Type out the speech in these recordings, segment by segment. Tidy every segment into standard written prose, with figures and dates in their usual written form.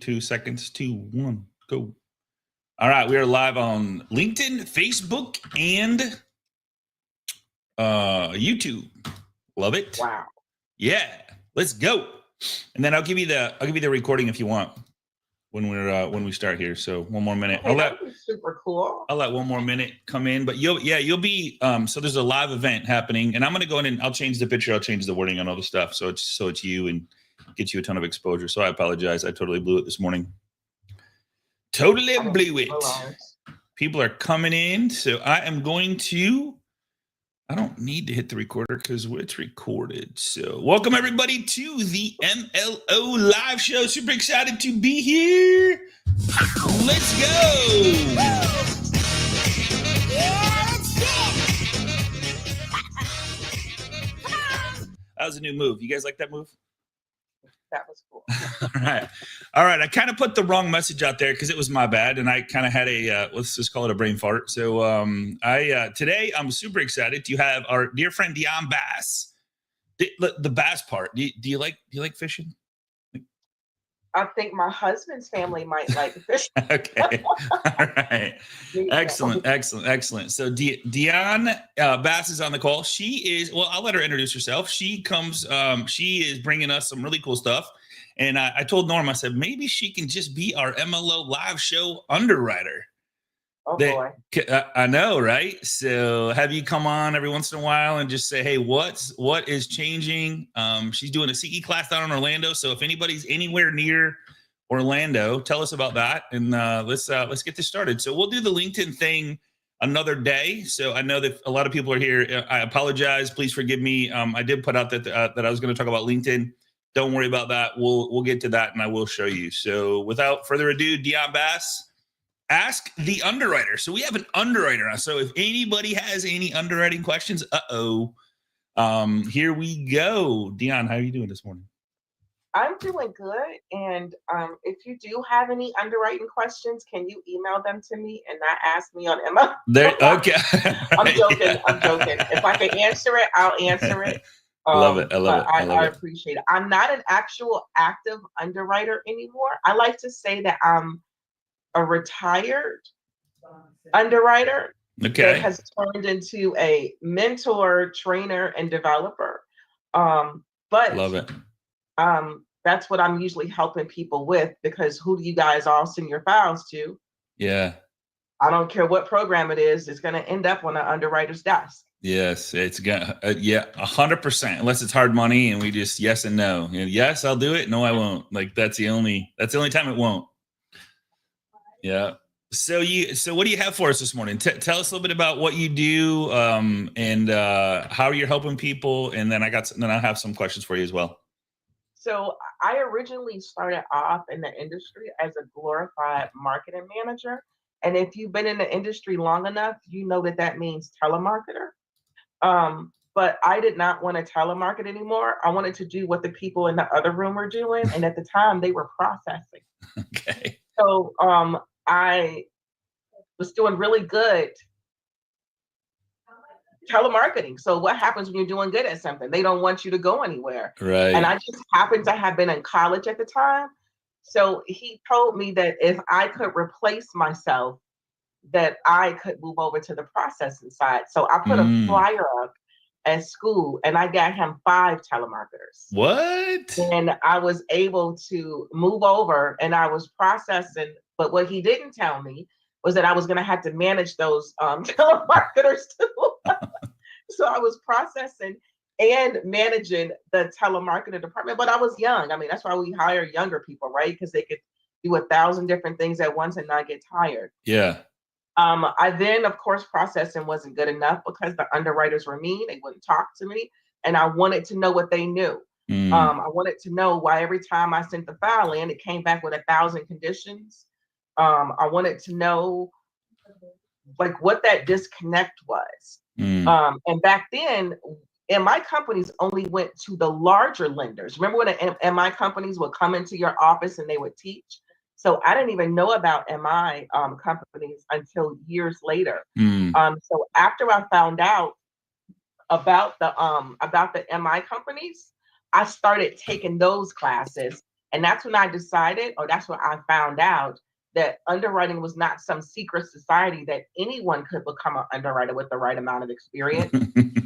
2 seconds, 2, 1, go. All right, we are live on LinkedIn, Facebook, and YouTube. Love it. Wow. Yeah, let's go. And then I'll give you the recording if you want when we start here. So one more minute. Okay, that would be super cool. I'll let one more minute come in, but you'll be so there's a live event happening, and I'm gonna go in and I'll change the picture, I'll change the wording on all the stuff, so it's you and get you a ton of exposure. So I apologize, I totally blew it this morning. Totally blew it. People are coming in, so I am going to. I don't need to hit the recorder because it's recorded. So welcome everybody to the MLO live show. Super excited to be here. Let's go. That was a new move. You guys like that move? That was cool. All right. I kind of put the wrong message out there because it was my bad, and I kind of had a let's just call it a brain fart. So today I'm super excited to have our dear friend Dionne Bass. The bass part. Do you like fishing? I think my husband's family might like fishing. Okay. All right. Excellent. So Dionne Bass is on the call. She is, well, I'll let her introduce herself. She is bringing us some really cool stuff. And I told Norm, I said, maybe she can just be our MLO live show underwriter. Oh, boy. I know, right? So have you come on every once in a while and just say, hey, what is changing? She's doing a CE class down in Orlando. So if anybody's anywhere near Orlando, tell us about that. And let's get this started. So we'll do the LinkedIn thing another day. So I know that a lot of people are here. I apologize. Please forgive me. I did put out that I was going to talk about LinkedIn. Don't worry about that. We'll get to that and I will show you. So without further ado, Dionne Bass. Ask the Underwriter. So we have an underwriter. So if anybody has any underwriting questions, here we go. Dionne, how are you doing this morning? I'm doing good. And if you do have any underwriting questions, can you email them to me and not ask me on Emma? Okay. I'm joking. If I can answer it, I'll answer it. Love it. I love it. I appreciate it. I'm not an actual active underwriter anymore. I like to say that I'm a retired underwriter that has turned into a mentor, trainer, and developer. But love it. That's what I'm usually helping people with, because who do you guys all send your files to? Yeah. I don't care what program it is, it's going to end up on an underwriter's desk. Yes, it's gonna 100%, unless it's hard money and we just yes and no. And yes, I'll do it. No, I won't. Like that's the only time it won't. Yeah. So what do you have for us this morning? Tell us a little bit about what you do, and how you're helping people, and then I have some questions for you as well. So I originally started off in the industry as a glorified marketing manager, and if you've been in the industry long enough, you know that means telemarketer. But I did not want to telemarket anymore. I wanted to do what the people in the other room were doing, and at the time they were processing. Okay. So I was doing really good telemarketing. So what happens when you're doing good at something? They don't want you to go anywhere. Right. And I just happened to have been in college at the time. So he told me that if I could replace myself, that I could move over to the processing side. So I put a flyer up at school and I got him 5 telemarketers. What? And I was able to move over and I was processing. But what he didn't tell me was that I was going to have to manage those telemarketers too. So I was processing and managing the telemarketing department, but I was young. I mean, that's why we hire younger people, right? Because they could do 1,000 different things at once and not get tired. Yeah. I then, of course, processing wasn't good enough because the underwriters were mean. They wouldn't talk to me. And I wanted to know what they knew. I wanted to know why every time I sent the file in, it came back with 1,000 conditions. I wanted to know like what that disconnect was. And back then, MI companies only went to the larger lenders. Remember when the MI companies would come into your office and they would teach? So I didn't even know about MI companies until years later. So after I found out about the MI companies, I started taking those classes And that's when I decided, or that's when I found out that underwriting was not some secret society that anyone could become an underwriter with the right amount of experience.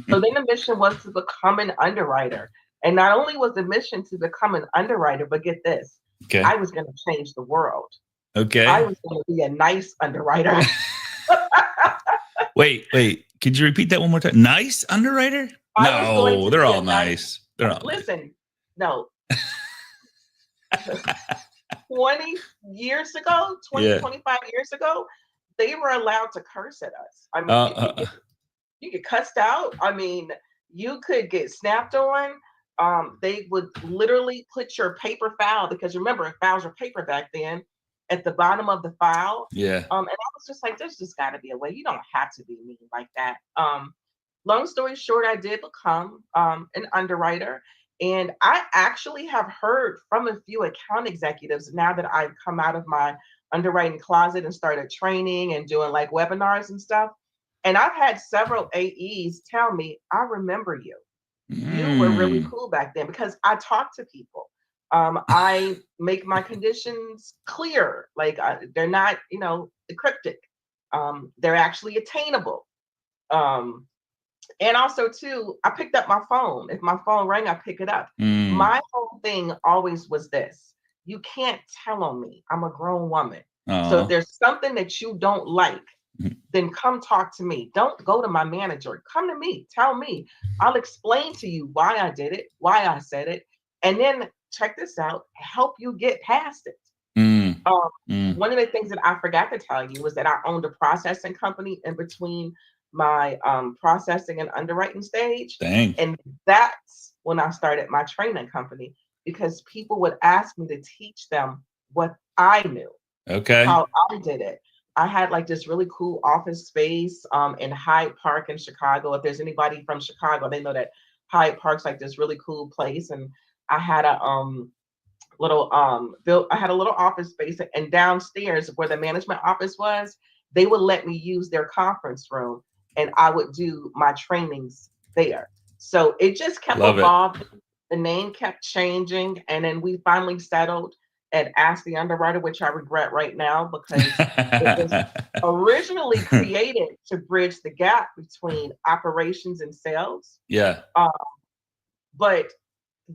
So then the mission was to become an underwriter. And not only was the mission to become an underwriter, but get this, Okay. I was going to change the world. Okay. I was going to be a nice underwriter. Wait. Could you repeat that one more time? Nice underwriter? No, they're all nice. They're all listen, no. 20 years ago, 25 years ago, they were allowed to curse at us. I mean, you get cussed out. I mean, you could get snapped on. They would literally put your paper file, because remember, files were paper back then, at the bottom of the file. Yeah. And I was just like, there's just got to be a way. You don't have to be mean like that. Long story short, I did become an underwriter. And I actually have heard from a few account executives now that I've come out of my underwriting closet and started training and doing like webinars and stuff. And I've had several AEs tell me, I remember you. You were really cool back then, because I talk to people. I make my conditions clear. Like they're not, cryptic. They're actually attainable. And also too, I picked up my phone. If my phone rang, I pick it up. My whole thing always was this: you can't tell on me. I'm a grown woman. So if there's something that you don't like, then come talk to me. Don't go to my manager. Come to me. Tell me. I'll explain to you why I did it, why I said it, and then check this out, help you get past it. One of the things that I forgot to tell you was that I owned a processing company in between my processing and underwriting stage. Dang. And that's when I started my training company, because people would ask me to teach them what I knew. Okay. How I did it. I had like this really cool office space in Hyde Park in Chicago. If there's anybody from Chicago, they know that Hyde Park's like this really cool place. And I had a little office space, and downstairs where the management office was, they would let me use their conference room, and I would do my trainings there. So it just kept evolving. The name kept changing, and then we finally settled at Ask The Underwriter, which I regret right now, because it was originally created to bridge the gap between operations and sales. Yeah. But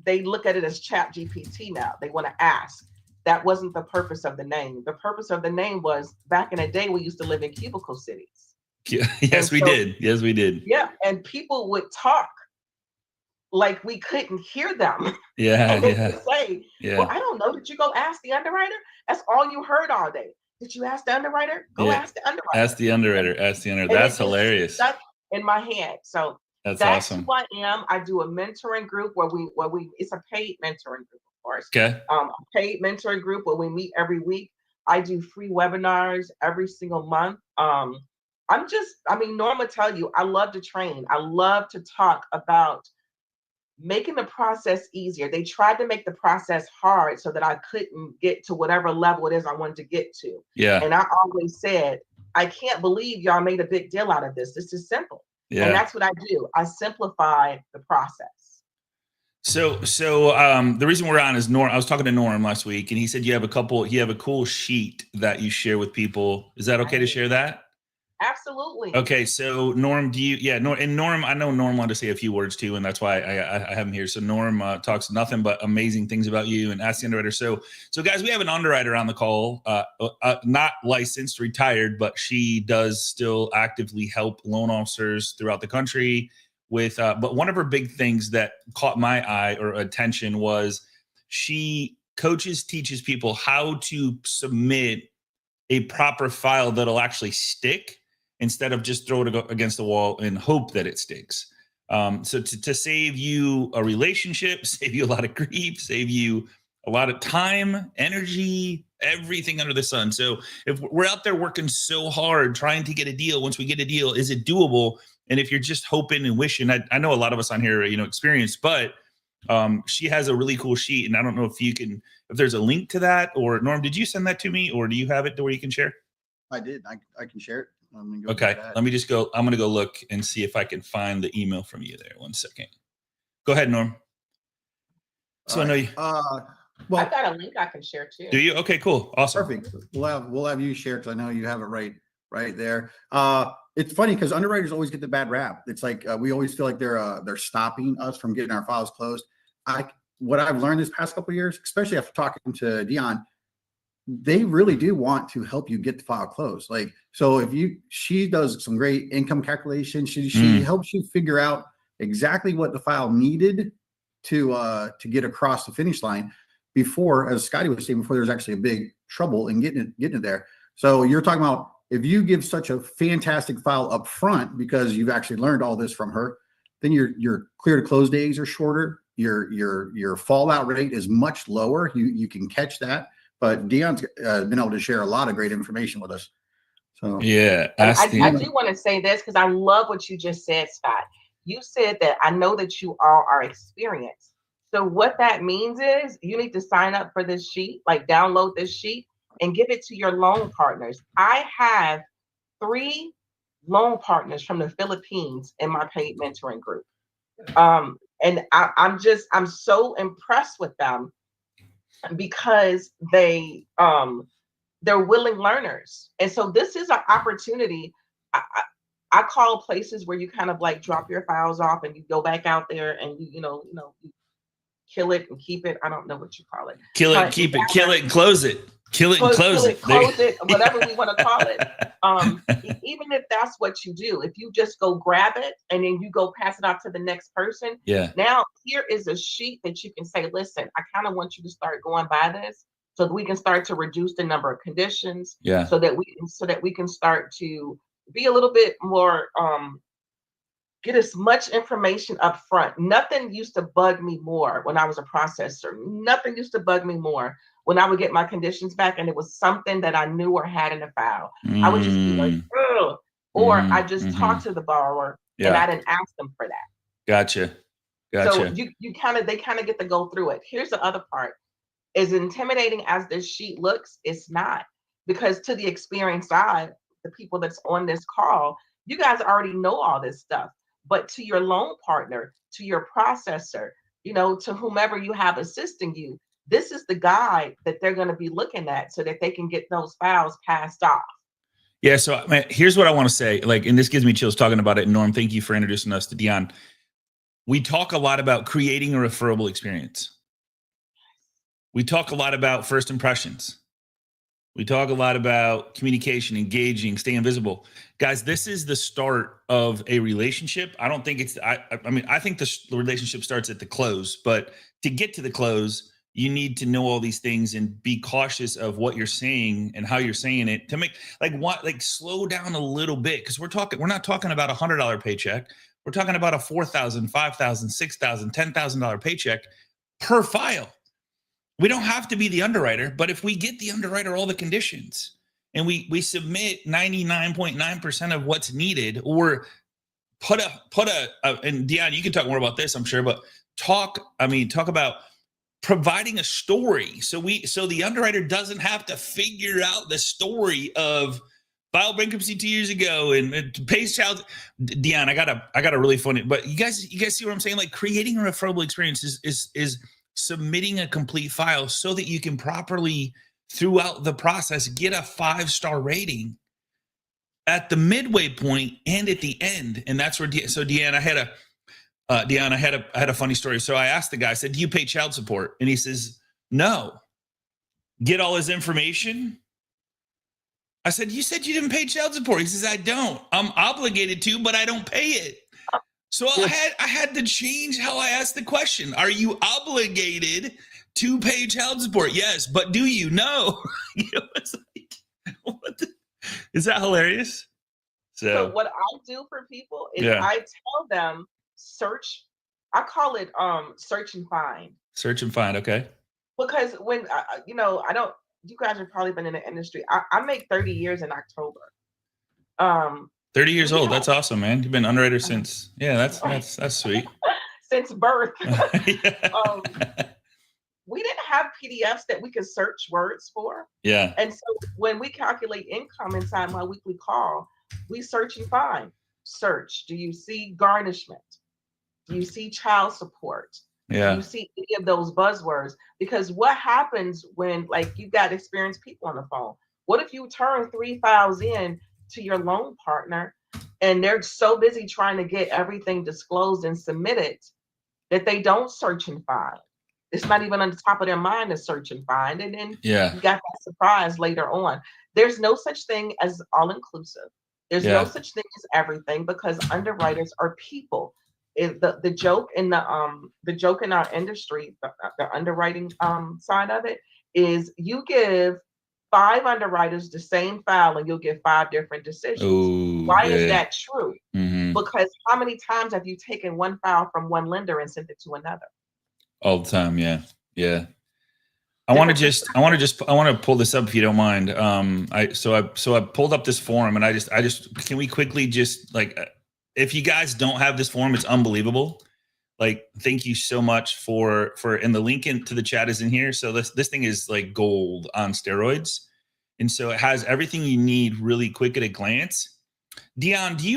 they look at it as Chat GPT now. They want to ask. That wasn't the purpose of the name. The purpose of the name was, back in the day, we used to live in cubicle cities. Yes, we did. Yes, we did. Yeah, and people would talk like we couldn't hear them. Yeah, and they would say, well, I don't know. Did you go ask the underwriter? That's all you heard all day. Did you ask the underwriter? Go ask the underwriter. Ask the underwriter. Ask the underwriter. That's hilarious. Stuck in my head. So that's awesome. Who I am. I do a mentoring group where we it's a paid mentoring group, of course. Okay. A paid mentoring group where we meet every week. I do free webinars every single month. Norm will tell you, I love to train. I love to talk about making the process easier. They tried to make the process hard so that I couldn't get to whatever level it is I wanted to get to. Yeah. And I always said, I can't believe y'all made a big deal out of this. This is simple. Yeah. And that's what I do. I simplify the process. So the reason we're on is Norm. I was talking to Norm last week, and he said you have a cool sheet that you share with people. Is that okay to share that? Absolutely. Okay, so Norm, Norm, I know Norm wanted to say a few words too, and that's why I have him here. So Norm talks nothing but amazing things about you and Ask the Underwriter. So guys, we have an underwriter on the call, not licensed, retired, but she does still actively help loan officers throughout the country with. But one of her big things that caught my eye or attention was she teaches people how to submit a proper file that'll actually stick, instead of just throw it against the wall and hope that it sticks. So to save you a relationship, save you a lot of grief, save you a lot of time, energy, everything under the sun. So if we're out there working so hard trying to get a deal, once we get a deal, is it doable? And if you're just hoping and wishing, I know a lot of us on here, experienced, but she has a really cool sheet, and I don't know if there's a link to that, or Norm, did you send that to me, or do you have it to where you can share? I did. I can share it. Okay, let me just go. I'm going to go look and see if I can find the email from you there. 1 second. Go ahead, Norm. So I know you. Well, I've got a link I can share too. Do you? Okay, cool. Awesome. perfect. We'll have you share because I know you have it right there. It's funny because underwriters always get the bad rap. It's like we always feel like they're stopping us from getting our files closed. What I've learned this past couple of years, especially after talking to Dionne, they really do want to help you get the file closed. Like, so she does some great income calculations. She helps you figure out exactly what the file needed to get across the finish line before, as Scotty was saying, before there's actually a big trouble in getting it there. So you're talking about if you give such a fantastic file up front because you've actually learned all this from her, then your clear to close days are shorter. Your fallout rate is much lower. You can catch that. But Dionne's been able to share a lot of great information with us. So yeah, I do want to say this because I love what you just said, Scott. You said that I know that you all are experienced. So what that means is you need to sign up for this sheet, like download this sheet and give it to your loan partners. I have 3 loan partners from the Philippines in my paid mentoring group. And I'm so impressed with them because they're willing learners. And so this is an opportunity. I call places where you kind of like drop your files off and you go back out there and you kill it and keep it. I don't know what you call it. Kill it, keep it, kill it, and close it. Kill it and close it. Close it, whatever we want to call it. Even if that's what you do, if you just go grab it and then you go pass it out to the next person. Yeah. Now here is a sheet that you can say, listen, I kind of want you to start going by this so that we can start to reduce the number of conditions. Yeah. So that we can start to be a little bit more get as much information up front. Nothing used to bug me more when I was a processor. Nothing used to bug me more when I would get my conditions back and it was something that I knew or had in the file. I would just be like, ugh. Or I just talked to the borrower and I didn't ask them for that. Gotcha. So they kind of get to go through it. Here's the other part. As intimidating as this sheet looks, it's not. Because to the experienced eye, the people that's on this call, you guys already know all this stuff. But to your loan partner, to your processor, to whomever you have assisting you, this is the guide that they're going to be looking at so that they can get those files passed off. Yeah. So here's what I want to say. And this gives me chills talking about it. Norm, thank you for introducing us to Dionne. We talk a lot about creating a referable experience. We talk a lot about first impressions. We talk a lot about communication, engaging, staying visible. Guys, this is the start of a relationship. I don't think it's, I think the relationship starts at the close, but to get to the close, you need to know all these things and be cautious of what you're saying and how you're saying it to make slow down a little bit. Cause we're not talking about $100 paycheck. We're talking about a $4,000, $5,000, $6,000, $10,000 paycheck per file. We don't have to be the underwriter, but if we get the underwriter all the conditions and we submit 99.9% of what's needed, or put a and Dionne, you can talk more about this, I'm sure, but talk about providing a story. So the underwriter doesn't have to figure out the story of filed bankruptcy 2 years ago and pays child. Dionne, I got a really funny, but you guys see what I'm saying? Like creating a referable experience is submitting a complete file so that you can properly throughout the process get a 5-star rating at the midway point and at the end. And that's where Dionne, I had a funny story. So I asked the guy, I said, do you pay child support? And he says, no. Get all his information. I said, you said you didn't pay child support. He says, I don't. I'm obligated to, but I don't pay it. So I had to change how I asked the question. Are you obligated to pay child support? Yes, but do you? No. It's like, is that hilarious? So what I do for people is I tell them search. I call it search and find. Search and find. Okay. Because when I don't. You guys have probably been in the industry. I make 30 years in October. 30 years old. That's awesome, man. You've been underwriter since. Yeah, that's sweet. Since birth. We didn't have PDFs that we could search words for. Yeah. And so when we calculate income inside my weekly call, we search and find. Search. Do you see garnishment? Do you see child support? you see any of those buzzwords. Because what happens when, like, you got experienced people on the phone? What if you turn 3 files in to your loan partner and they're so busy trying to get everything disclosed and submitted that they don't search and find? It's not even on the top of their mind to search and find. And then you got that surprise later on. There's no such thing as all inclusive. There's no such thing as everything, because underwriters are people. The joke in our industry, the underwriting side of it, is you give 5 underwriters the same file and you'll get 5 different decisions. Ooh, Why is that true? Because how many times have you taken one file from one lender and sent it to another? All the time. Yeah. I want to pull this up if you don't mind. I pulled up this forum, and I just can we quickly just, like, if you guys don't have this forum, it's unbelievable. Like, thank you so much for and the link into the chat is in here. So this thing is like gold on steroids. And so it has everything you need really quick at a glance. Dionne, do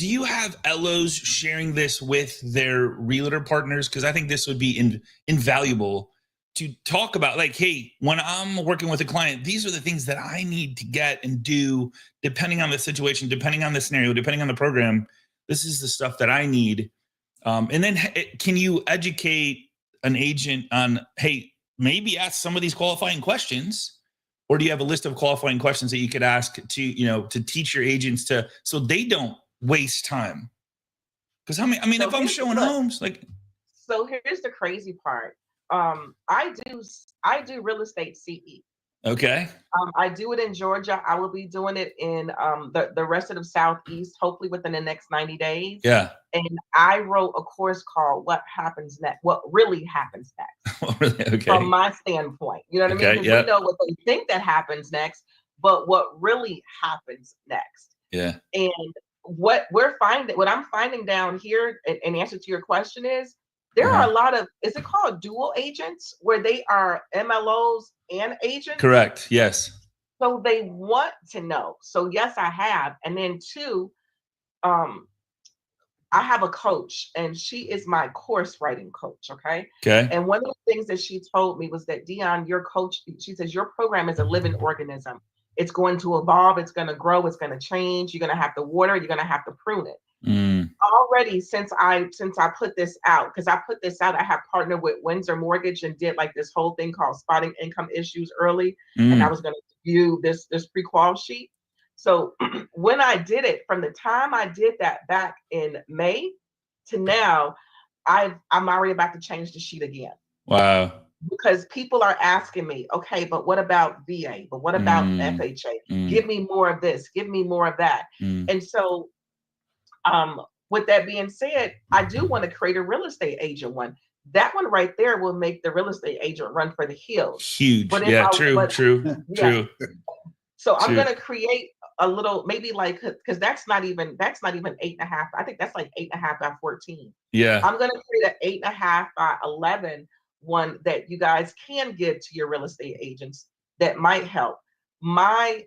you have LOs sharing this with their realtor partners? Because I think this would be invaluable to talk about, like, hey, when I'm working with a client, these are the things that I need to get and do, depending on the situation, depending on the scenario, depending on the program. This is the stuff that I need. And then can you educate an agent on, hey, maybe ask some of these qualifying questions? Or do you have a list of qualifying questions that you could ask to teach your agents so they don't waste time? Because if I'm showing homes, like. So here's the crazy part. I do real estate CE. Okay. I do it in Georgia. I will be doing it in the rest of the Southeast, hopefully within the next 90 days. Yeah. And I wrote a course called What Happens Next? What Really Happens Next? Really? Okay. From my standpoint. You know what I mean? Because we know what they think that happens next, but what really happens next. Yeah. And what I'm finding down here, in answer to your question, is there are a lot of, is it called dual agents, where they are MLOs and agents? Correct. Yes. So they want to know. So yes, I have. And then 2, I have a coach, and she is my course writing coach. Okay. And one of the things that she told me was that, Dionne, your coach, she says, your program is a living organism. It's going to evolve. It's going to grow. It's going to change. You're going to have to water. You're going to have to prune it. Already, since I put this out, because I put this out, I have partnered with Windsor Mortgage and did like this whole thing called Spotting Income Issues Early. And I was going to view this pre-qual sheet. So when I did it, from the time I did that back in May to now, I'm already about to change the sheet again. Wow. Because people are asking me, okay, but what about VA? But what about FHA? Give me more of this. Give me more of that. And so with that being said, I do want to create a real estate agent one. That one right there will make the real estate agent run for the hills. Huge. But true. So I'm going to create a little, maybe like, because that's not even 8.5. I think that's like 8.5 by 14. Yeah. I'm going to create an 8.5 by 11 one that you guys can give to your real estate agents that might help. My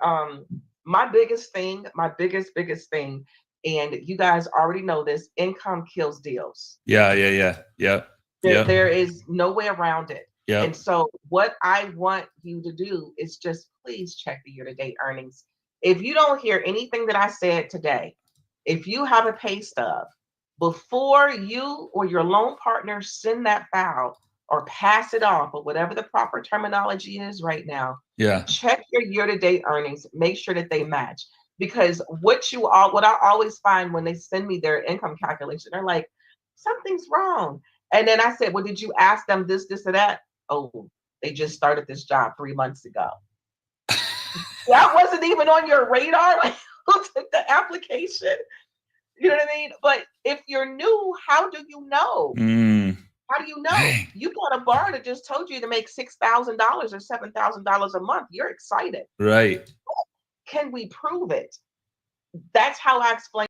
biggest thing, biggest thing, and you guys already know this, income kills deals. Yeah. There is no way around it. Yeah. And so what I want you to do is just please check the year-to-date earnings. If you don't hear anything that I said today, if you have a pay stub, before you or your loan partner send that file or pass it off, or whatever the proper terminology is right now, check your year-to-date earnings, make sure that they match. Because what I always find when they send me their income calculation, they're like, something's wrong. And then I said, well, did you ask them this, or that? Oh, they just started this job 3 months ago. That wasn't even on your radar. Like, who took the application? You know what I mean? But if you're new, how do you know? How do you know? Dang. You got a bar that just told you to make $6,000 or $7,000 a month. You're excited. Right. Can we prove it? That's how I explain